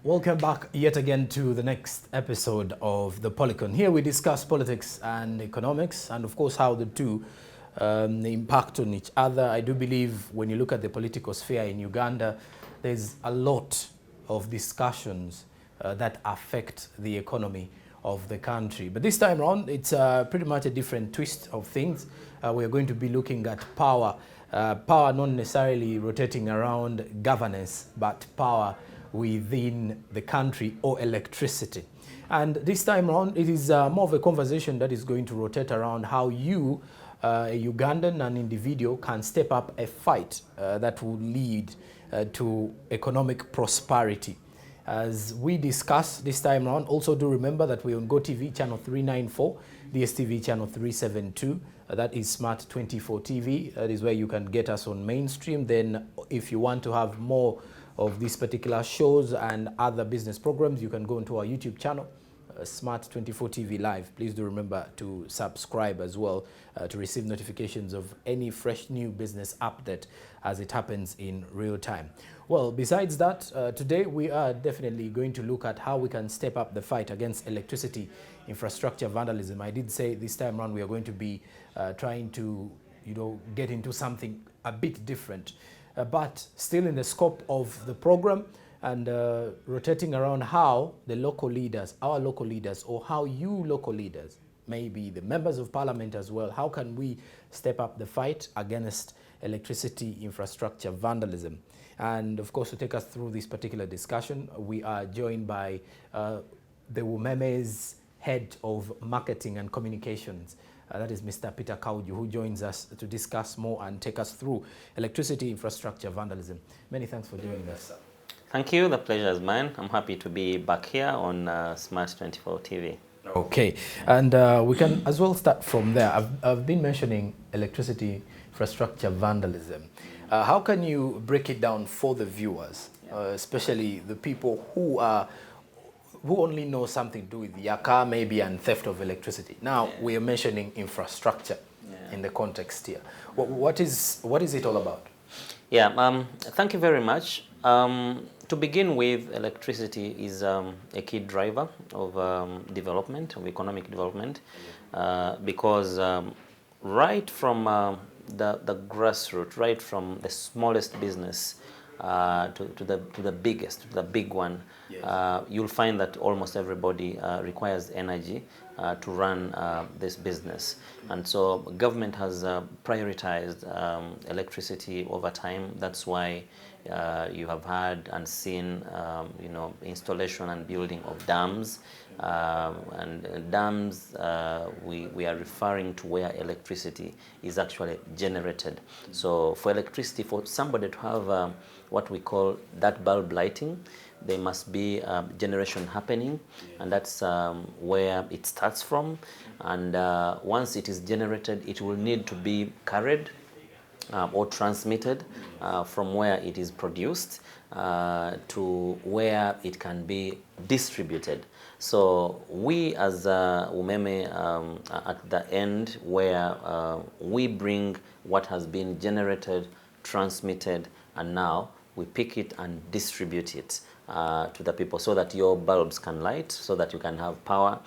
Welcome back yet again to the next episode of the Policon. Here we discuss politics and economics and of course how the two impact on each other. I do believe when you look at the political sphere in Uganda, there's a lot of discussions that affect the economy of the country. But this time around, it's pretty much a different twist of things. We're going to be looking at power. Power not necessarily rotating around governance, but power within the country or electricity. And this time around, it is more of a conversation that is going to rotate around how you, a Ugandan, an individual, can step up a fight that will lead to economic prosperity. As we discuss this time around, also do remember that we're on GoTV channel 394, DSTV channel 372. That is Smart 24 TV. That is where you can get us on mainstream. Then if you want to have more of these particular shows and other business programs, you can go into our YouTube channel, Smart 24 TV Live. Please do remember to subscribe as well to receive notifications of any fresh new business update as it happens in real time. Well, besides that, today we are definitely going to look at how we can step up the fight against electricity infrastructure vandalism. I did say this time around we are going to be trying to, get into something a bit different. But still in the scope of the program and rotating around how the local leaders, our local leaders, or how you local leaders, maybe the members of parliament as well, how can we step up the fight against electricity infrastructure vandalism? And of course, to take us through this particular discussion, we are joined by the Umeme's head of marketing and communications. That is Mr. Peter Kauju, who joins us to discuss more and take us through electricity infrastructure vandalism. Many thanks for joining us. Thank you. The pleasure is mine. I'm happy to be back here on Smart 24 TV. Okay, and we can as well start from there. I've been mentioning electricity infrastructure vandalism. How can you break it down for the viewers, especially the people who only know something to do with yaka maybe and theft of electricity? Now we are mentioning infrastructure in the context here. What is it all about? Yeah, thank you very much. To begin with, electricity is a key driver of development, of economic development, because right from the grassroots, right from the smallest business to the biggest, to the big one, yes. You'll find that almost everybody requires energy to run this business. And so government has prioritized electricity over time. That's why you have had and seen installation and building of dams. And dams, we are referring to where electricity is actually generated. So for electricity, for somebody to have what we call that bulb lighting, there must be generation happening, and that's where it starts from. And once it is generated, it will need to be carried or transmitted from where it is produced to where it can be distributed. So we as Umeme at the end where we bring what has been generated, transmitted, and now we pick it and distribute it to the people so that your bulbs can light, so that you can have power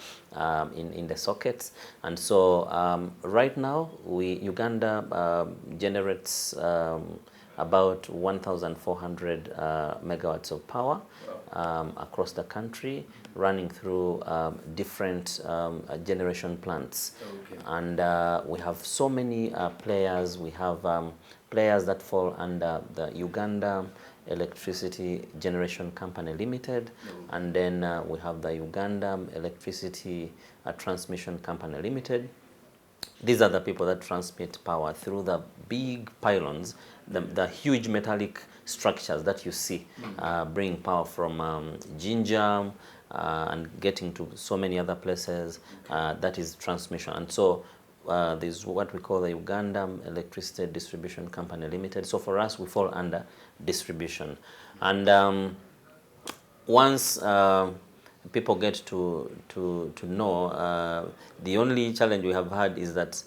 in the sockets. And so right now, Uganda generates about 1,400 megawatts of power across the country, running through different generation plants. Okay. And we have so many players. We have players that fall under the Uganda Electricity Generation Company Limited, and then we have the Uganda Electricity Transmission Company Limited. These are the people that transmit power through the big pylons, the huge metallic structures that you see, bringing power from Jinja and getting to so many other places. That is transmission. And so there's what we call the Uganda Electricity Distribution Company Limited. So for us, we fall under distribution. And once people get to know, the only challenge we have had is that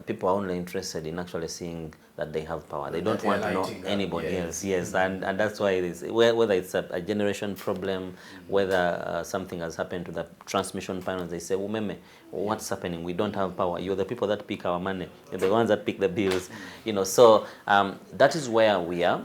people are only interested in actually seeing that they have power. They don't want to know anybody else. Yes, Mm-hmm. and that's why it is. Whether it's a generation problem, whether something has happened to the transmission panels, they say, "Umeme, what's happening? We don't have power. You're the people that pick our money. You're the ones that pick the bills." You know, so that is where we are.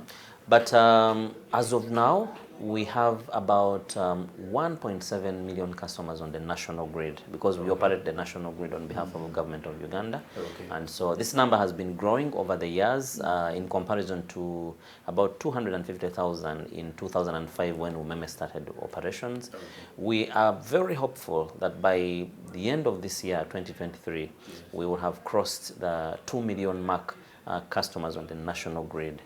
But as of now, we have about 1.7 million customers on the national grid, because we operate the national grid on behalf of the government of Uganda. And so this number has been growing over the years in comparison to about 250,000 in 2005 when Umeme started operations. We are very hopeful that by the end of this year, 2023, we will have crossed the 2 million mark customers on the national grid.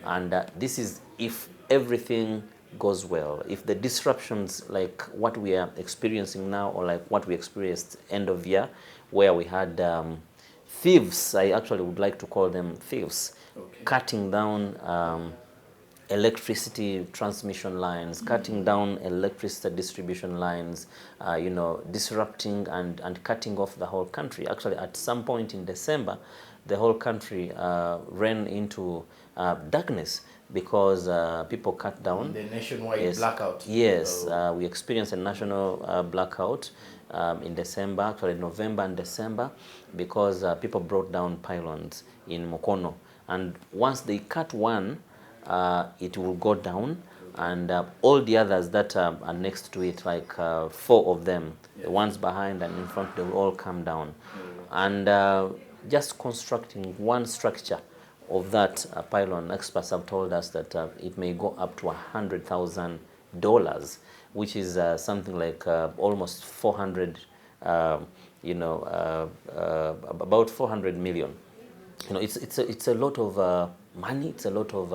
And this is if everything goes well. If the disruptions like what we are experiencing now, or like what we experienced end of year, where we had thieves, I actually would like to call them thieves, cutting down electricity transmission lines, cutting down electricity distribution lines, you know, disrupting and cutting off the whole country. Actually, at some point in December, the whole country ran into darkness because people cut down. The nationwide blackout. Yes, we experienced a national blackout in December, actually November and December, because people brought down pylons in Mukono. And once they cut one, it will go down, and all the others that are next to it, like 4 of them, the ones behind and in front, they will all come down. And just constructing one structure of that pylon, experts have told us that it may go up to $100,000, which is something like almost 400, you know, about 400 million. You know, it's a lot of money, it's a lot of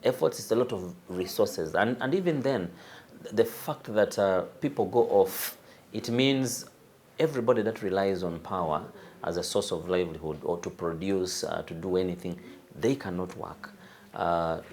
efforts, it's a lot of resources, and even then, the fact that people go off, it means everybody that relies on power as a source of livelihood or to produce, to do anything, they cannot work.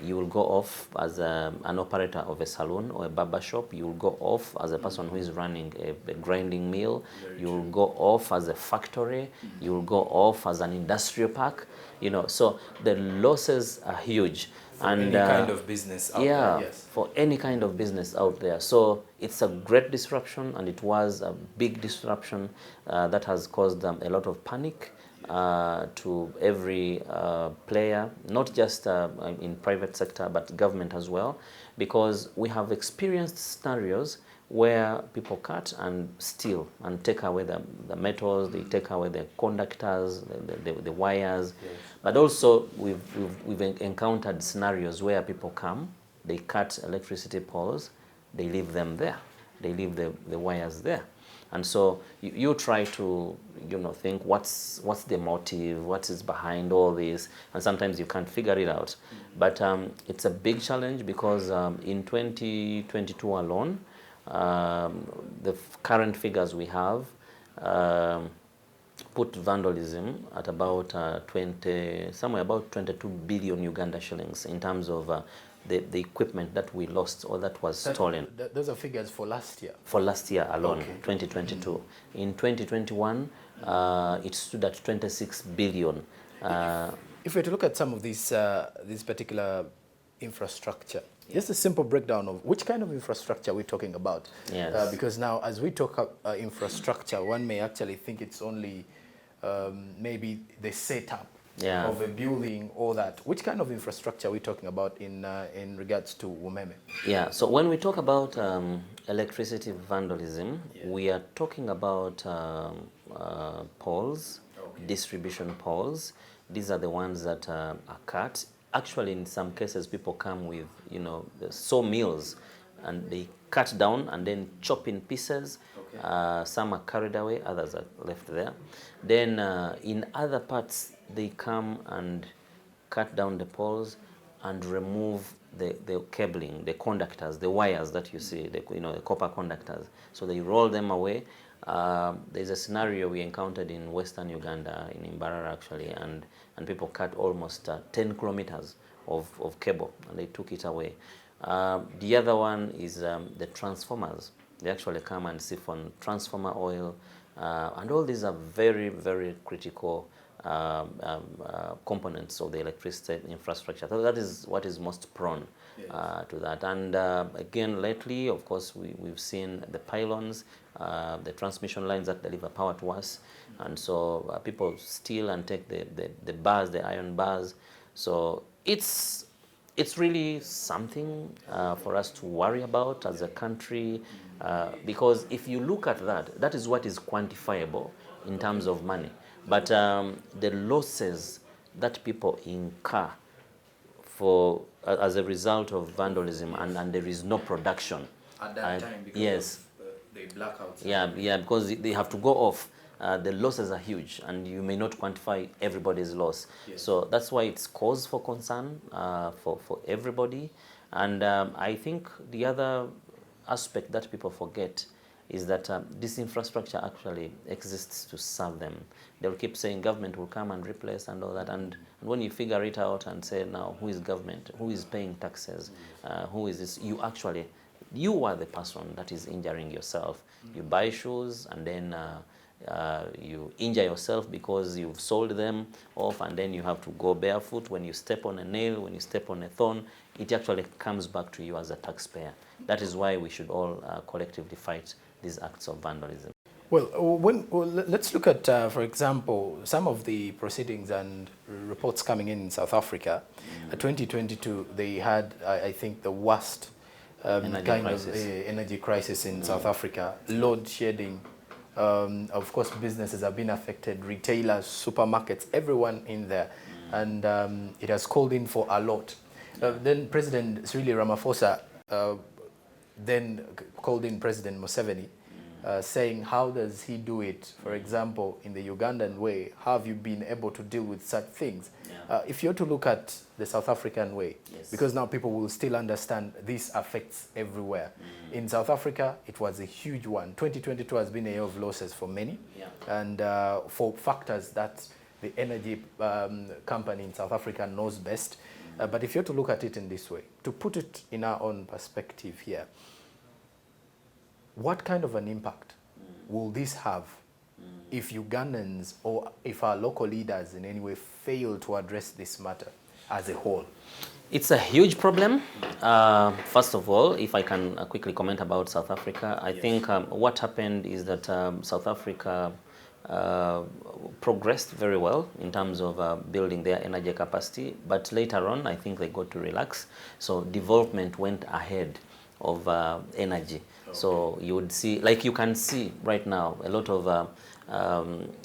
You will go off as an operator of a salon or a barber shop. You will go off as a person who is running a grinding mill. You will go off as a factory. You will go off as an industrial park. You know, so the losses are huge. For any kind of business out there, yes. For any kind of business out there. So it's a great disruption, and it was a big disruption that has caused a lot of panic to every player, not just in private sector, but government as well, because we have experienced scenarios where people cut and steal and take away the metals, they take away the conductors, the wires. Yes. But also we've encountered scenarios where people come, they cut electricity poles, they leave them there, they leave the wires there. And so you try to, you know, think what's the motive, what is behind all this, and sometimes you can't figure it out. But it's a big challenge because in 2022 alone, the current figures we have put vandalism at about somewhere about 22 billion Uganda shillings in terms of the equipment that we lost or that was stolen. Those are figures for last year? For last year alone, 2022. In 2021, it stood at 26 billion. If we were to look at some of these particular infrastructure, just a simple breakdown of which kind of infrastructure we're talking about. Yes. Because now, as we talk infrastructure, one may actually think it's only maybe the setup of a building or that. Which kind of infrastructure are we talking about in regards to Umeme? Yeah, so when we talk about electricity vandalism, we are talking about poles, distribution poles. These are the ones that are cut. Actually, in some cases, people come with, you know, the sawmills, and they cut down and then chop in pieces. Some are carried away, others are left there. Then in other parts, they come and cut down the poles and remove the cabling, the conductors, the wires that you see, the copper conductors. So they roll them away. There's a scenario we encountered in Western Uganda, in Imbarara actually, and people cut almost 10 kilometers of cable, and they took it away. The other one is the transformers. They actually come and siphon transformer oil, and all these are very, very critical components of the electricity infrastructure. So that is what is most prone to that. And again, lately, of course, we've seen the pylons, the transmission lines that deliver power to us. And so people steal and take the bars, the iron bars. So it's really something for us to worry about as a country, because if you look at that, that is what is quantifiable in terms of money. But the losses that people incur for as a result of vandalism, and there is no production at that time because yes, of the blackouts. yeah, because they have to go off. The losses are huge, and you may not quantify everybody's loss. Yes. So that's why it's cause for concern for everybody. And I think the other aspect that people forget is that this infrastructure actually exists to serve them. They'll keep saying government will come and replace and all that, and when you figure it out and say, now, who is government? Who is paying taxes? Who is this? You are the person that is injuring yourself. You buy shoes, and then you injure yourself because you've sold them off, and then you have to go barefoot. When you step on a nail, when you step on a thorn, it actually comes back to you as a taxpayer. That is why we should all collectively fight these acts of vandalism. Well, let's look at, for example, some of the proceedings and reports coming in South Africa. 2022, they had, I think, the worst energy crisis in South Africa. Load shedding. Of course, businesses have been affected, retailers, supermarkets, everyone in there. And it has called in for a lot. Then President Cyril Ramaphosa then called in President Museveni, saying, how does he do it? For example, in the Ugandan way, how have you been able to deal with such things? If you're to look at the South African way, because now people will still understand this affects everywhere. In South Africa, it was a huge one. 2022 has been a year of losses for many, and for factors that the energy company in South Africa knows best. But if you're to look at it in this way, to put it in our own perspective here, what kind of an impact will this have if Ugandans or if our local leaders in any way fail to address this matter as a whole? It's a huge problem. First of all, if I can quickly comment about South Africa, I think what happened is that South Africa progressed very well in terms of building their energy capacity, but later on I think they got to relax. So development went ahead of energy. Okay. So you would see, like you can see right now, a lot of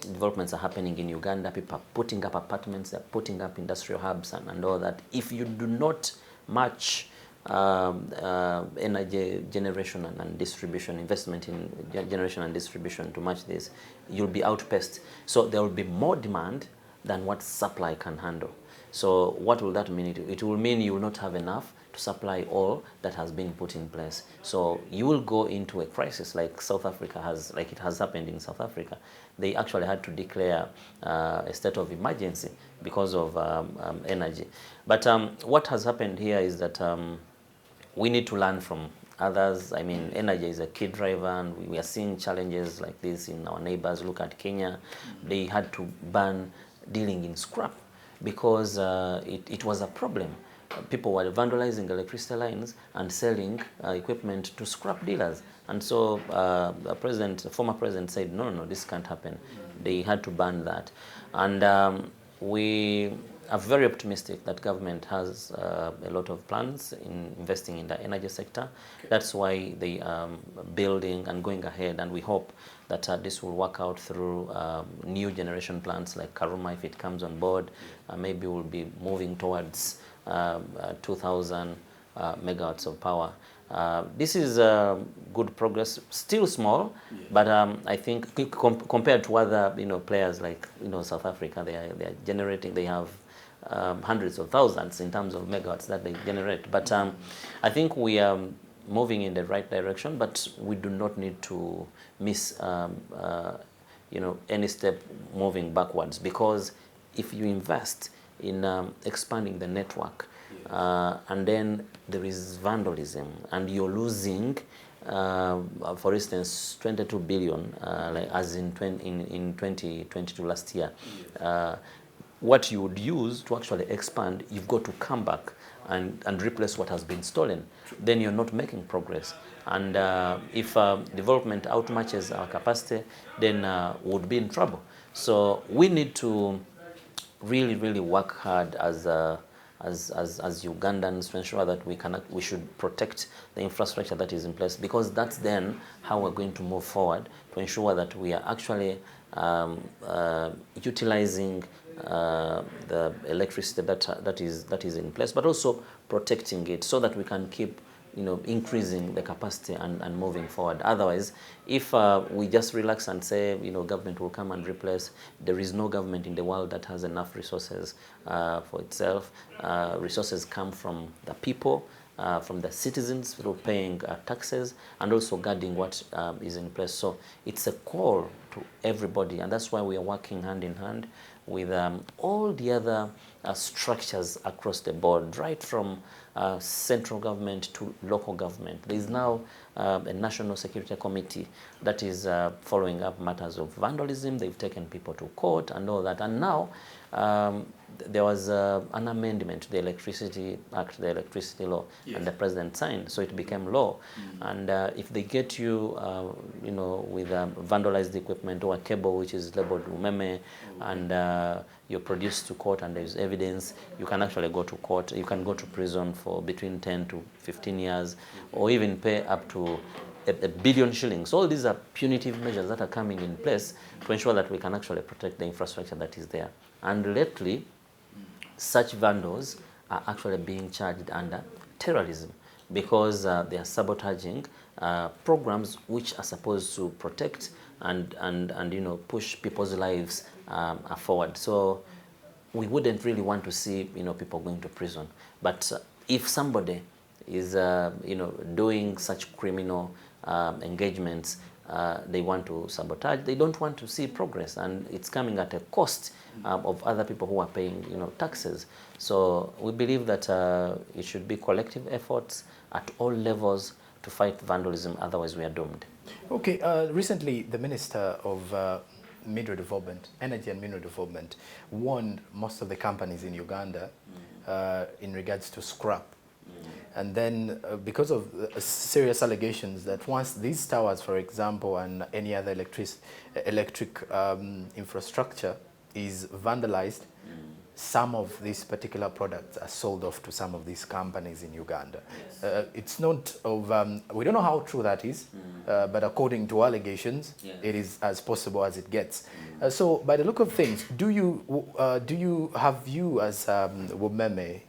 developments are happening in Uganda. People are putting up apartments, they're putting up industrial hubs and all that. If you do not match energy generation and distribution, investment in generation and distribution to match this, you'll be outpaced. So there will be more demand than what supply can handle. So what will that mean? It will mean you will not have enough to supply all that has been put in place. So you will go into a crisis like South Africa has, like it has happened in South Africa. They actually had to declare a state of emergency because of energy. But what has happened here is that we need to learn from others. I mean, energy is a key driver, and we are seeing challenges like this in our neighbors. Look at Kenya. They had to ban dealing in scrap because it was a problem. People were vandalizing electricity lines and selling equipment to scrap dealers. And so the former president said, no, this can't happen. They had to ban that. And we are very optimistic that government has a lot of plans in investing in the energy sector. That's why they are building and going ahead, and we hope that this will work out through new generation plants like Karuma. If it comes on board, maybe we'll be moving towards 2,000 megawatts of power. This is good progress, still small, but I think compared to other players like South Africa, they are generating. They have hundreds of thousands in terms of megawatts that they generate. But I think we are moving in the right direction, but we do not need to miss any step moving backwards, because if you invest in expanding the network, and then there is vandalism and you're losing for instance, 22 billion, like as in 2022 last year. What you would use to actually expand, you've got to come back and replace what has been stolen. Then you're not making progress. And if development outmatches our capacity, then we'll be in trouble. So we need to really work hard as Ugandans to ensure that we should protect the infrastructure that is in place, because that's then how we're going to move forward to ensure that we are actually utilizing the electricity that is in place, but also protecting it so that we can keep increasing the capacity and moving forward. Otherwise, if we just relax and say, government will come and replace, there is no government in the world that has enough resources for itself. Resources come from the people, from the citizens through paying taxes and also guarding what is in place. So it's a call to everybody, and that's why we are working hand in hand with all the other structures across the board, right from central government to local government. There is now a National Security Committee that is following up matters of vandalism. They've taken people to court and all that. And now there was an amendment to the Electricity Act, the Electricity Law, yes, and the President signed, so it became law. And if they get you, with vandalized equipment or a cable which is labeled umeme, and you're produced to court and there's evidence, you can actually go to court. You can go to prison for between 10 to 15 years, or even pay up to $1 billion shillings. All these are punitive measures that are coming in place to ensure that we can actually protect the infrastructure that is there. And lately, such vandals are actually being charged under terrorism, because they are sabotaging programs which are supposed to protect and push people's lives forward. So we wouldn't really want to see people going to prison. But if somebody is doing such criminal engagements, they want to sabotage. They don't want to see progress, and it's coming at a cost of other people who are paying taxes. So we believe that it should be collective efforts at all levels to fight vandalism. Otherwise, we are doomed. Okay. Recently, the Minister of Mineral Development, Energy and Mineral Development, warned most of the companies in Uganda in regards to scrap. And then because of serious allegations that once these towers, for example, and any other electric infrastructure is vandalized, some of these particular products are sold off to some of these companies in Uganda. Yes. It's not of, we don't know how true that is, but according to allegations, yes, it is as possible as it gets. So by the look of things, do you have you as Wumeme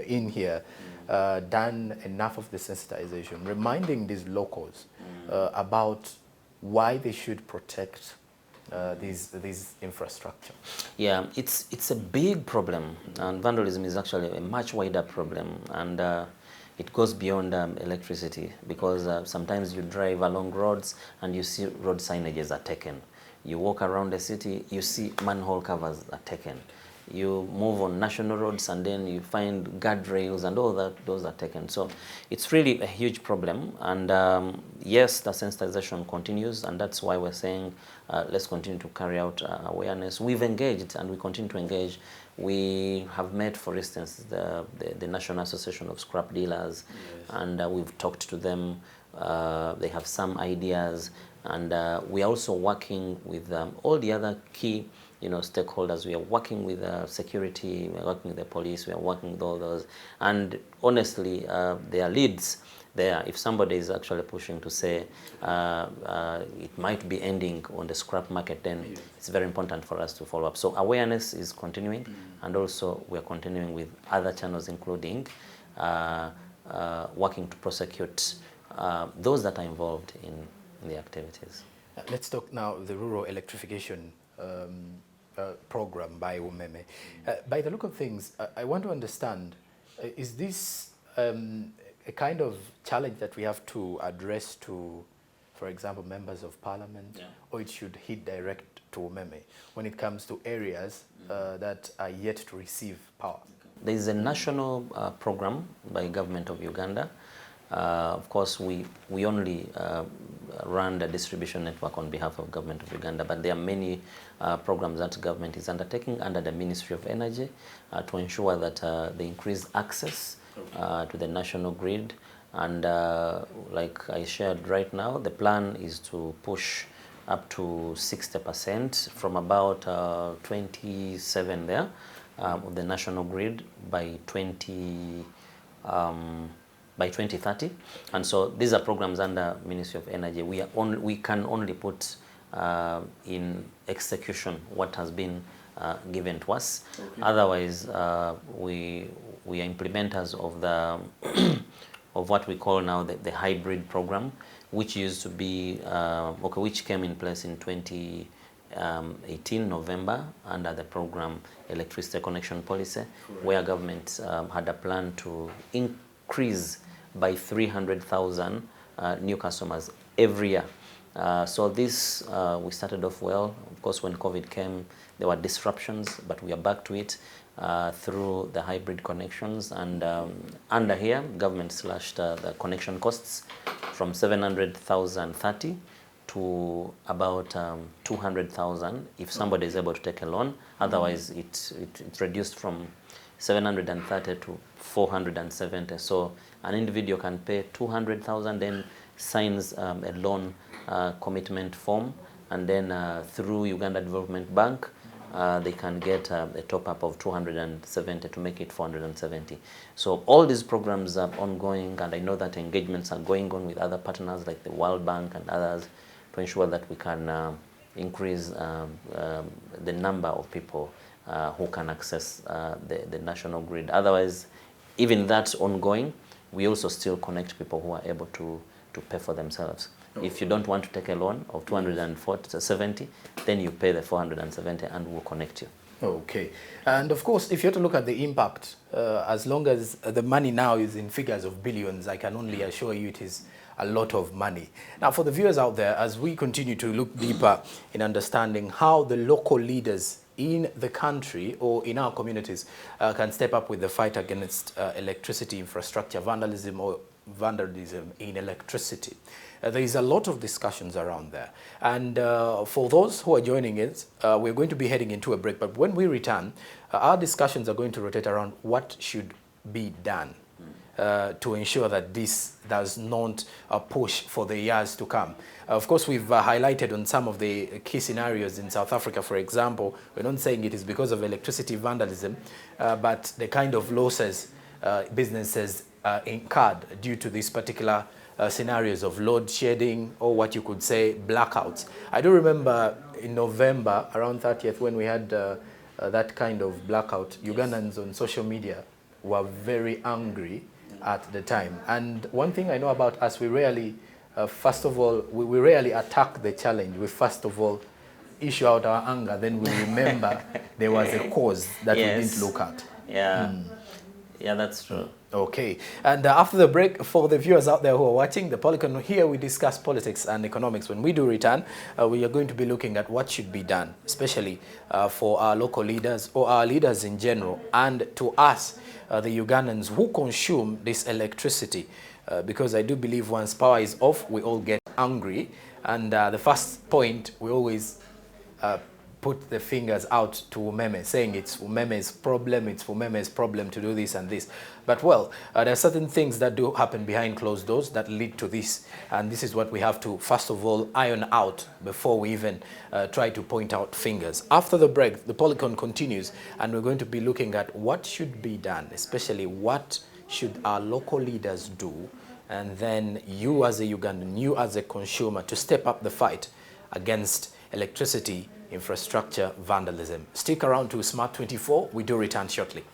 in here done enough of the sensitization, reminding these locals about why they should protect these infrastructure? Yeah, it's a big problem, and vandalism is actually a much wider problem, and it goes beyond electricity, because sometimes you drive along roads and you see road signages are taken. You walk around the city, you see manhole covers are taken. You move on national roads and then you find guardrails and all that, those are taken. So it's really a huge problem, and yes, the sensitization continues, and that's why we're saying let's continue to carry out awareness. We've engaged and we continue to engage. We have met, for instance, the National Association of Scrap Dealers, yes, and we've talked to them. They have some ideas, and we are also working with all the other key stakeholders. We are working with security, we are working with the police, we are working with all those. And honestly, there are leads there. If somebody is actually pushing to say it might be ending on the scrap market, then it's very important for us to follow up. So awareness is continuing, and also we are continuing with other channels, including working to prosecute those that are involved in the activities. Let's talk now the rural electrification program by Wumeme. By the look of things, I want to understand, is this a kind of challenge that we have to address to, for example, members of parliament, yeah, or it should hit direct to Wumeme when it comes to areas that are yet to receive power? There is a national program by government of Uganda Of course, we only run the distribution network on behalf of government of Uganda, but there are many programs that government is undertaking under the Ministry of Energy to ensure that they increase access to the national grid. And like I shared right now, the plan is to push up to 60% from about 27 there of the national grid by 2030. And so these are programs under Ministry of Energy. We can only put in execution what has been given to us. Okay. Otherwise, we are implementers of the of what we call now the hybrid program, which used to be which came in place in 2018 November under the program Electricity Connection Policy. Correct. Where government had a plan to increase by 300,000 new customers every year. So this, we started off well. Of course, when COVID came, there were disruptions, but we are back to it through the hybrid connections. And under here, government slashed the connection costs from 700,030 to about 200,000 if somebody is able to take a loan. Otherwise, it's reduced from 730 to 470. So an individual can pay 200,000, then signs a loan commitment form, and then through Uganda Development Bank, they can get a top-up of 270 to make it 470. So all these programs are ongoing, and I know that engagements are going on with other partners like the World Bank and others to ensure that we can increase the number of people who can access the national grid. Otherwise, even that's ongoing, we also still connect people who are able to pay for themselves. If you don't want to take a loan of 270, then you pay the 470 and we'll connect you. Okay. And of course, if you have to look at the impact, as long as the money now is in figures of billions, I can only assure you it is a lot of money. Now, for the viewers out there, as we continue to look deeper in understanding how the local leaders in the country or in our communities can step up with the fight against electricity infrastructure vandalism or vandalism in electricity. There is a lot of discussions around there. And for those who are joining us, we're going to be heading into a break. But when we return, our discussions are going to rotate around what should be done to ensure that this does not push for the years to come. Of course, we've highlighted on some of the key scenarios in South Africa, for example. We're not saying it is because of electricity vandalism, but the kind of losses businesses incurred due to these particular scenarios of load shedding, or what you could say blackouts. I do remember in November, around 30th, when we had that kind of blackout, Ugandans on social media were very angry at the time. And one thing I know about us, we rarely, first of all, we rarely attack the challenge. We first of all issue out our anger, then we remember there was a cause that we didn't look at. Yeah. Yeah, that's true. Okay. And after the break, for the viewers out there who are watching the Policon, here we discuss politics and economics. When we do return, we are going to be looking at what should be done, especially for our local leaders or our leaders in general, and to us, the Ugandans who consume this electricity. Because I do believe once power is off, we all get angry. And the first point, we always put the fingers out to Umeme, saying it's Umeme's problem to do this and this. But well, there are certain things that do happen behind closed doors that lead to this. And this is what we have to, first of all, iron out before we even try to point out fingers. After the break, the Policon continues, and we're going to be looking at what should be done, especially what should our local leaders do, and then you as a Ugandan, you as a consumer, to step up the fight against electricity infrastructure vandalism. Stick around to Smart 24. We do return shortly.